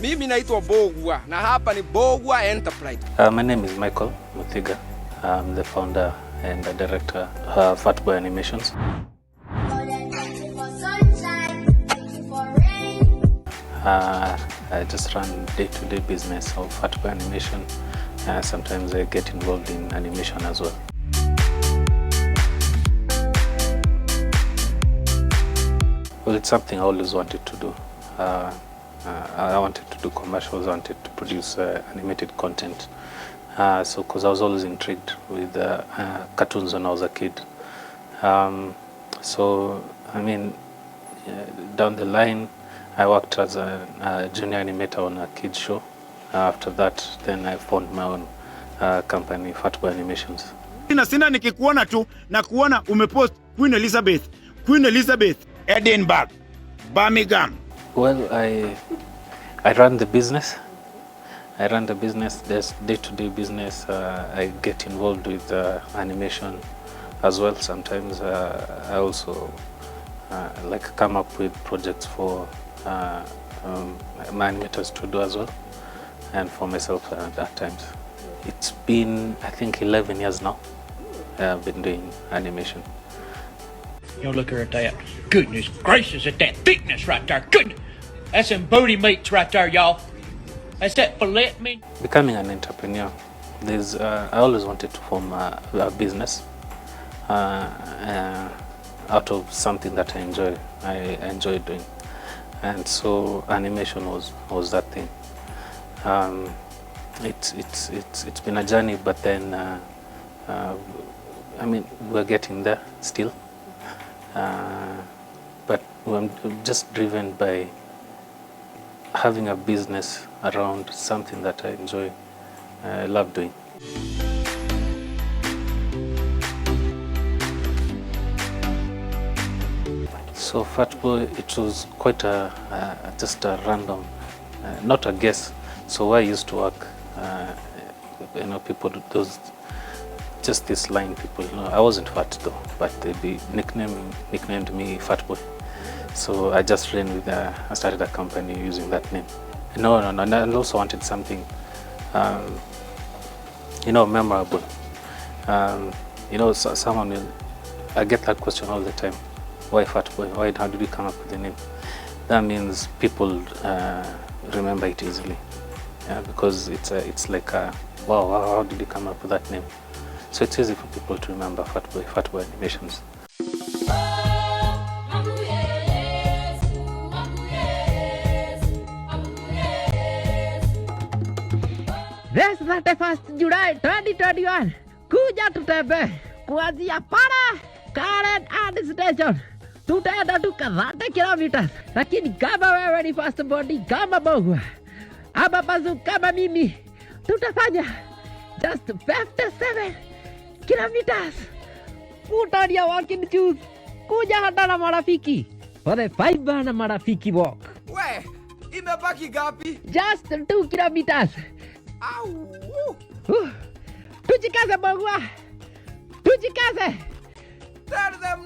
Mimi naitwa Bogwa na hapa ni Bogwa Enterprise. My name is Michael Muthiga. I'm the founder and the director of Fatboy Animations. I just run day-to-day business of Fatboy Animation. Sometimes I get involved in animation as well. Well, it's something I always wanted to do. I wanted to do commercials, I wanted to produce animated content. So, because I was always intrigued with cartoons when I was a kid. So, I mean, down the line, I worked as a junior animator on a kids show. After that, then I formed my own company, Fatboy Animations. Sina nikikuona tu na kuona umepost Queen Elizabeth, Edinburgh, Birmingham. Well, I run the business. There's day-to-day business. I get involved with animation as well. Sometimes I also like come up with projects for my animators to do as well, and for myself at times. It's been, I think, 11 years now I've been doing animation. You look at that. Goodness gracious, at that thickness right there. Good. That's some booty meats right there, y'all. That's that fillet meat. Becoming an entrepreneur, I always wanted to form a business out of something that I enjoy doing. And so animation was that thing. It's been a journey, but then I mean, we're getting there still. But I'm just driven by having a business around something that I enjoy, I love doing. So Fatboy, it was quite just a random, not a guess. So where I used to work, you know, people, those just this line people, you know, I wasn't fat though, but they'd be nicknamed me Fatboy. So I just ran with I started a company using that name. No, and I also wanted something, you know, memorable. You know, someone will, I get that question all the time. Why Fatboy? Why? How did you come up with the name? That means people remember it easily, because it's like wow, how did you come up with that name? So it's easy for people to remember Fatboy Animations. This 31st July 2021, kuja tutembe kuanzia para Karen and station. Tutaenda tukadhate kilometers, lakini kama wewe ni fast body kama Bogwa ama Bazu kama mimi, tutafanya just 57 kilometers. Utaria walking shoes, kuja hata na marafiki for the 5 na marafiki walk. We, imebaki gapi? Just 2 kilometers. Au. Tujikaze Bogwa, tujikaze. Tell them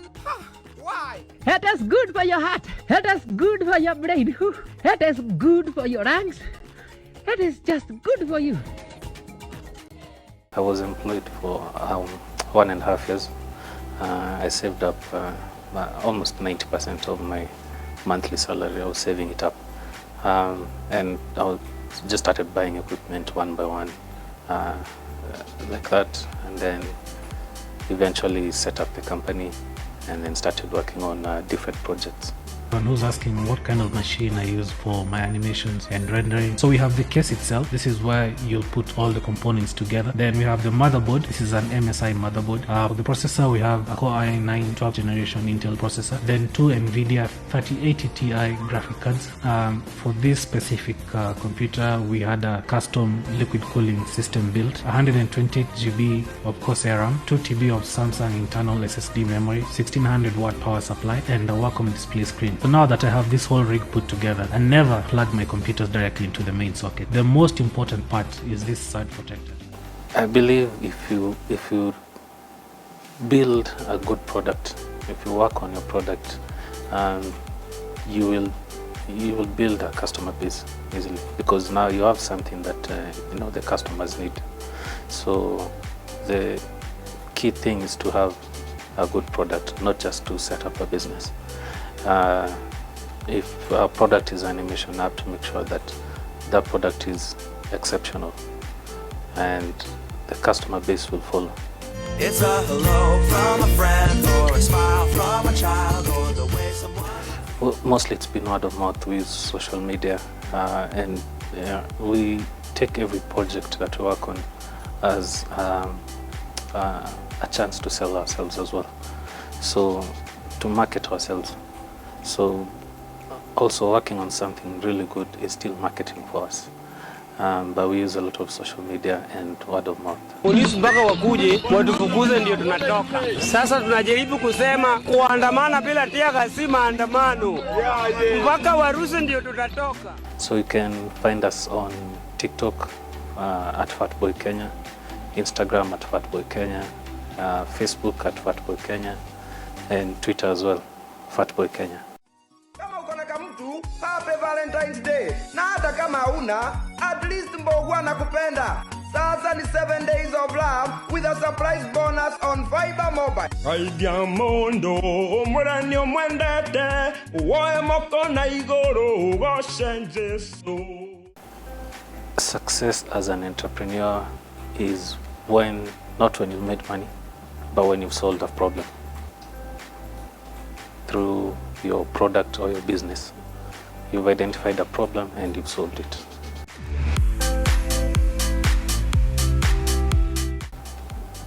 why. It is good for your heart. It is good for your brain. It is good for your lungs. It is just good for you. I was employed for 1.5 years. I saved up almost 90% of my monthly salary. I was saving it up, and I just started buying equipment one by one, like that, and then eventually set up the company and then started working on different projects. Someone who's asking what kind of machine I use for my animations and rendering. So we have the case itself. This is where you'll put all the components together. Then we have the motherboard. This is an MSI motherboard. For the processor, we have a Core i9 12th generation Intel processor. Then 2 NVIDIA 3080 Ti graphic cards. For this specific computer, we had a custom liquid cooling system built. 128 GB of Corsair RAM, 2 TB of Samsung internal SSD memory, 1600 watt power supply, and a Wacom display screen. So now that I have this whole rig put together, I never plug my computers directly into the main socket. The most important part is this surge protector. I believe if you build a good product, if you work on your product, you will you will build a customer base easily, because now you have something that the customers need. So the key thing is to have a good product, not just to set up a business. If our product is animation, I have to make sure that that product is exceptional and the customer base will follow. It's a hello from a friend, or a smile from a child, or the way someone... Well, mostly it's been word of mouth. We use social media, and we take every project that we work on as a chance to sell ourselves as well. So to market ourselves. So also working on something really good is still marketing for us. But we use a lot of social media and word of mouth. Polisi mpaka wakuje watufukuze ndio tunatoka. Sasa tunajaribu kusema kuandamana bila tiaga si maandamano. Mpaka waruhusu ndio tutatoka. So you can find us on TikTok at Fatboy Kenya, Instagram at Fatboy Kenya, Facebook at Fatboy Kenya, and Twitter as well, Fatboy Kenya. Kama uko na mtu, happy Valentine's Day. Na hata kama hauna, at least Mbogwa anakupenda. Sasa ni 7 days of love with a surprise bonus on Fiber Mobile. Diamondo, mwendani mwendete, uwe moko na igoro, washenje so. Success as an entrepreneur is not when you made money, but when you've solved a problem through your product or your business. You've identified a problem and you've solved it.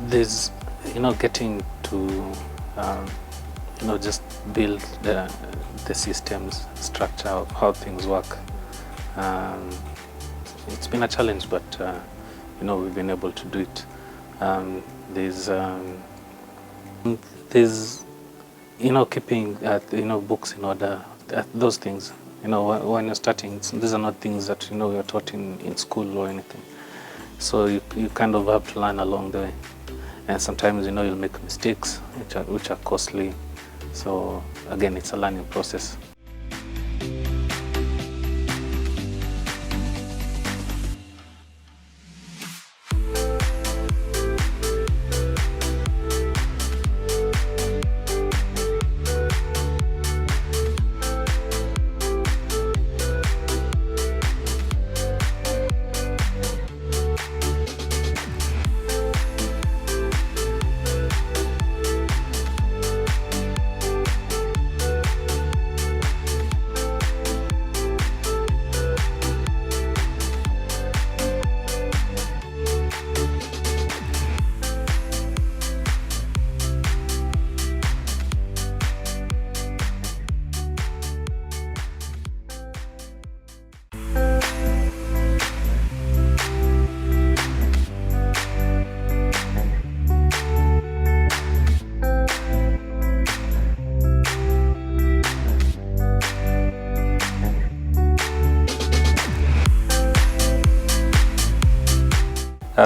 There's, getting to, just build the systems, structure of how things work. It's been a challenge, but, we've been able to do it. There's keeping, books in order, those things. When you're starting, these are not things that, you're taught in school or anything. So you kind of have to learn along the way. And sometimes, you'll make mistakes, which are costly. So again, it's a learning process.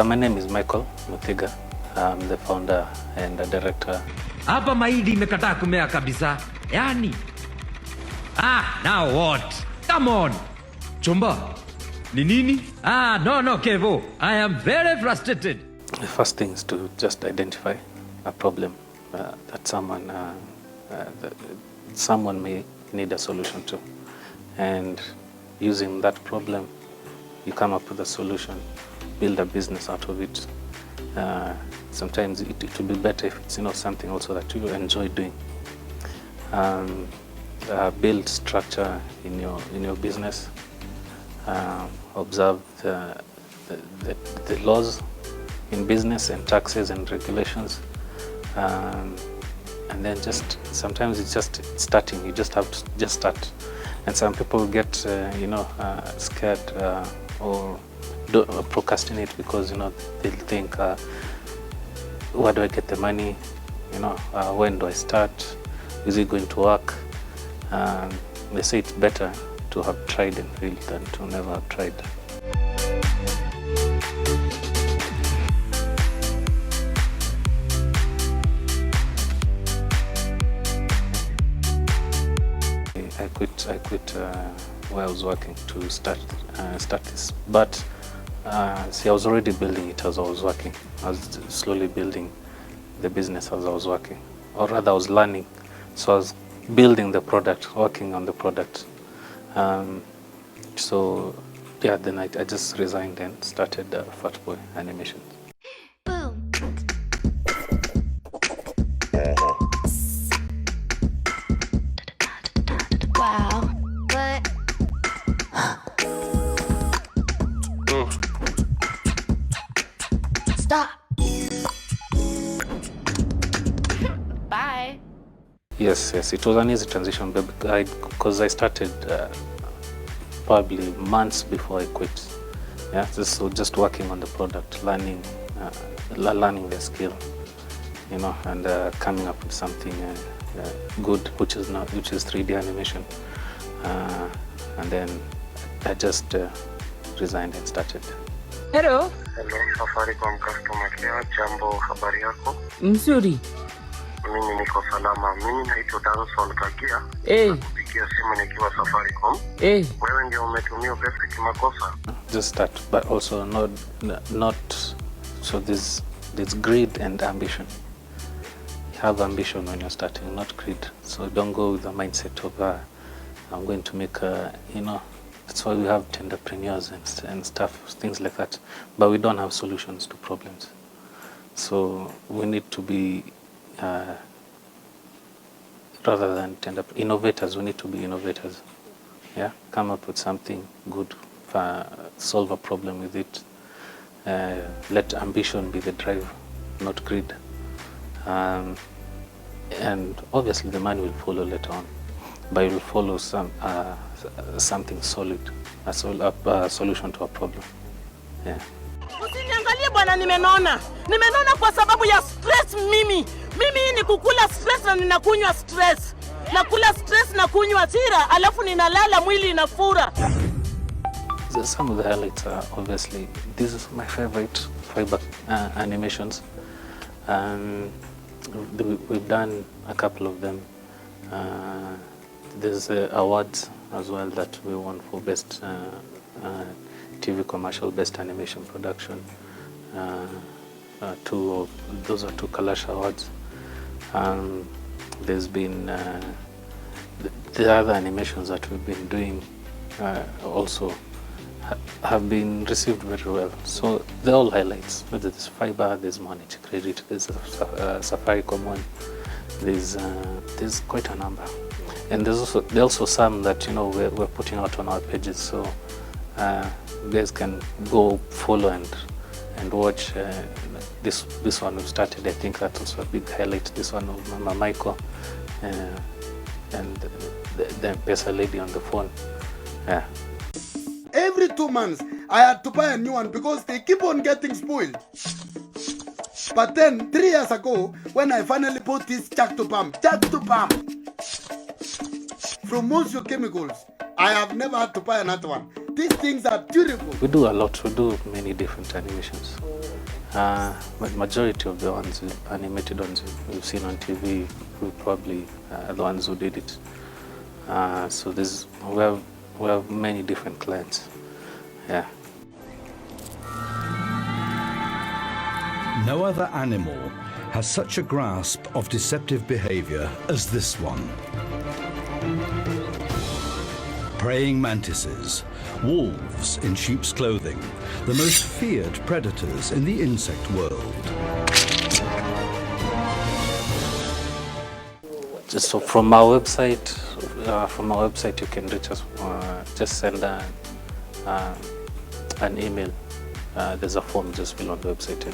My name is Michael Muthiga. I'm the founder and the director. Hapa mahindi imekataa kumea kabisa. Yani. Now what? Come on. Chumba. Ni nini? No, Kevo. I am very frustrated. The first thing is to just identify a problem that someone may need a solution to. And using that problem, you come up with a solution. Build a business out of it. Sometimes it will be better if it's something also that you enjoy doing. Build structure in your business. Observe the laws in business and taxes and regulations. And then sometimes it's just starting. You just have to just start. And some people get scared or procrastinate because they'll think, where do I get the money? When do I start? Is it going to work? They say it's better to have tried and failed than to never have tried. quit where I was working to start this. But see, I was already building it as I was working. I was slowly building the business as I was working, or rather, I was learning. So I was building the product, working on the product. So yeah, then I just resigned and started Fatboy Animation. Wow. What? Stop. Bye. Yes, it was an easy transition because I started probably months before I quit. Yeah, just working on the product, learning the skill, and coming up with something good, which is 3D animation. And then I just resigned and started. Hello. Hello, Safaricom customer care. Jambo, habari yako? Mzuri. Mimi niko salama. Mimi naitwa Danson Kagia. Kupigia simu nikiwa Safaricom. Wewe ndio umetumia pesa kimakosa? Just start, but also not so there's greed and ambition. Have ambition when you're starting, not greed. So don't go with the mindset of I'm going to make that's why we have entrepreneurs and stuff, things like that. But we don't have solutions to problems. So we need to be rather than innovators. We need to be innovators. Yeah, come up with something good, solve a problem with it. Let ambition be the drive, not greed. And obviously the money will follow later on, but it will follow something solid, a solution to a problem. Yeah. Usiniangalie bwana, nimenona kwa sababu ya stress. Mimi ni kukula stress na ninakunywa stress, nakula stress na kunywa sira, alafu ninalala mwili inafura. Some of the highlights are obviously, this is my favorite fiber animations. We've done a couple of them. There's awards as well that we won for best TV commercial, best animation production. Those are two Kalash awards. There's been the other animations that we've been doing also have been received very well. So they're all highlights. Whether there's fiber, there's monetary credit, there's a Safaricom one. There's quite a number, and there's also some that we're putting out on our pages. So you guys can go follow and watch. This one we've started. I think that's also a big highlight. This one of Mama Michael and the Pesa lady on the phone. Yeah. Every 2 months, I had to buy a new one because they keep on getting spoiled. But then, 3 years ago, when I finally bought this Jack to Pump from Monsieur Chemicals, I have never had to buy another one. These things are durable. We do a lot. We do many different animations. But majority of the ones, animated ones we've seen on TV, we probably are the ones who did it. So we have many different clients. Yeah. No other animal has such a grasp of deceptive behavior as this one. Praying mantises, wolves in sheep's clothing, the most feared predators in the insect world. So from our website, you can reach us. Just send an email. There's a form just fill on the website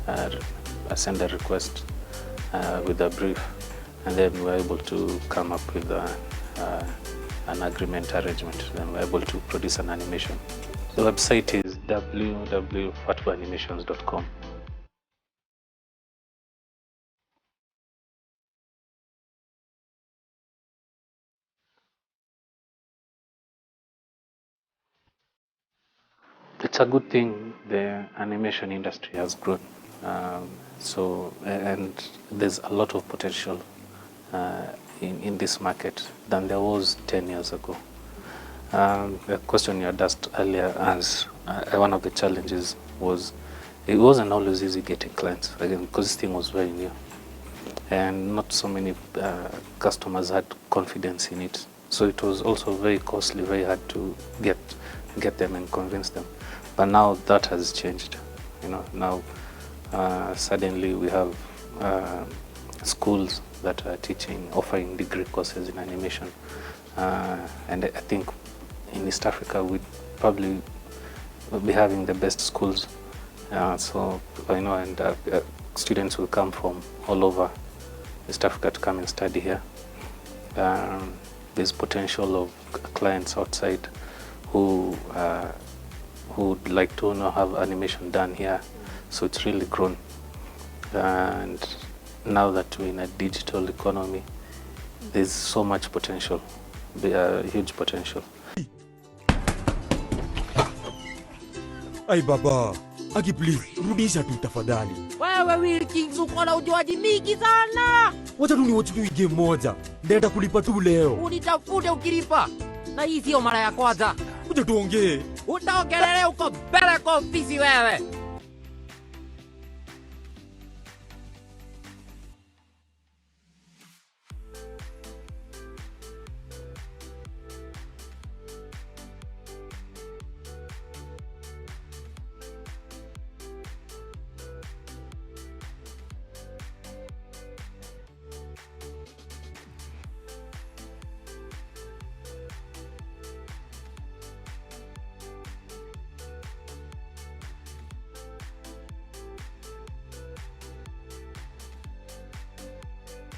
and send a request with a brief, and then we're able to come up with an agreement arrangement. Then we're able to produce an animation. The website is www.fatboyanimations.com. It's a good thing the animation industry has grown. And there's a lot of potential in this market than there was 10 years ago. The question you had asked earlier, as one of the challenges was, it wasn't always easy getting clients, again, because this thing was very new. And not so many customers had confidence in it. So it was also very costly, very hard to get them and convince them. But now that has changed. Now suddenly we have schools that are offering degree courses in animation. And I think in East Africa we'd probably be having the best schools. So students will come from all over East Africa to come and study here. There's potential of clients outside who would like to have animation done here. So it's really grown. And now that we're in a digital economy, there's so much potential, huge potential. Ay baba, Agi please, rudisha tu tafadhali. Wewe Wilkins uko na ujuaji mingi sana. Wacha tu niwatch tu game moja. Ndaenda kulipa tu leo. Unitafute ukilipa. Na hii sio mara ya kwanza. Kuja tuongee. Utaongelelea uko mbele kwa ofisi wewe.